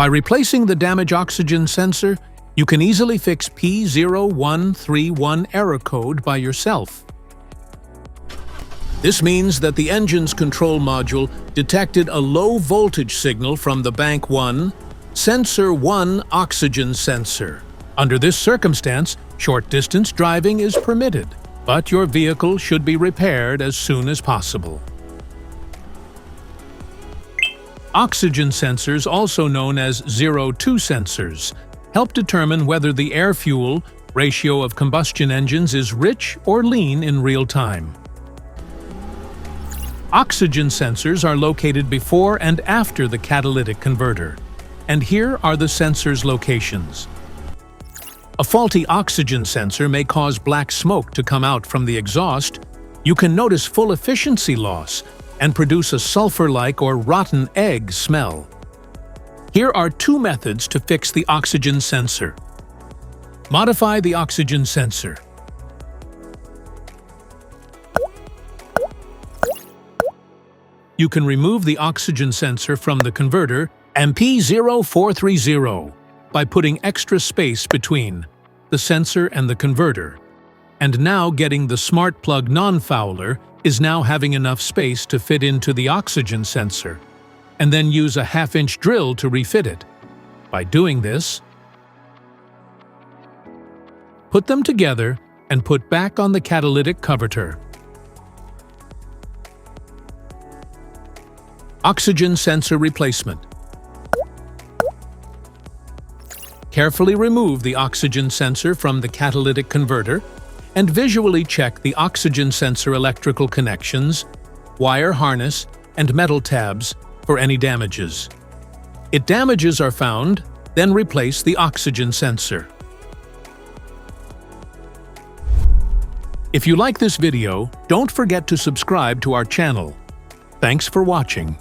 By replacing the damaged oxygen sensor, you can easily fix P0131 error code by yourself. This means that the engine's control module detected a low voltage signal from the Bank 1 Sensor 1 oxygen sensor. Under this circumstance, short-distance driving is permitted, but your vehicle should be repaired as soon as possible. Oxygen sensors, also known as 0-2 sensors, help determine whether the air-fuel ratio of combustion engines is rich or lean in real time. Oxygen sensors are located before and after the catalytic converter, and here are the sensors' locations. A faulty oxygen sensor may cause black smoke to come out from the exhaust. You can notice full efficiency loss and produce a sulfur-like or rotten egg smell. Here are two methods to fix the oxygen sensor. Modify the oxygen sensor. You can remove the oxygen sensor from the converter and P0430 by putting extra space between the sensor and the converter. And now getting the smart plug non-fouler is now having enough space to fit into the oxygen sensor, and then use a half-inch drill to refit it. By doing this, put them together and put back on the catalytic converter. Oxygen sensor replacement. Carefully remove the oxygen sensor from the catalytic converter and visually check the oxygen sensor electrical connections, wire harness, and metal tabs for any damages. If damages are found, then replace the oxygen sensor. If you like this video, don't forget to subscribe to our channel. Thanks for watching.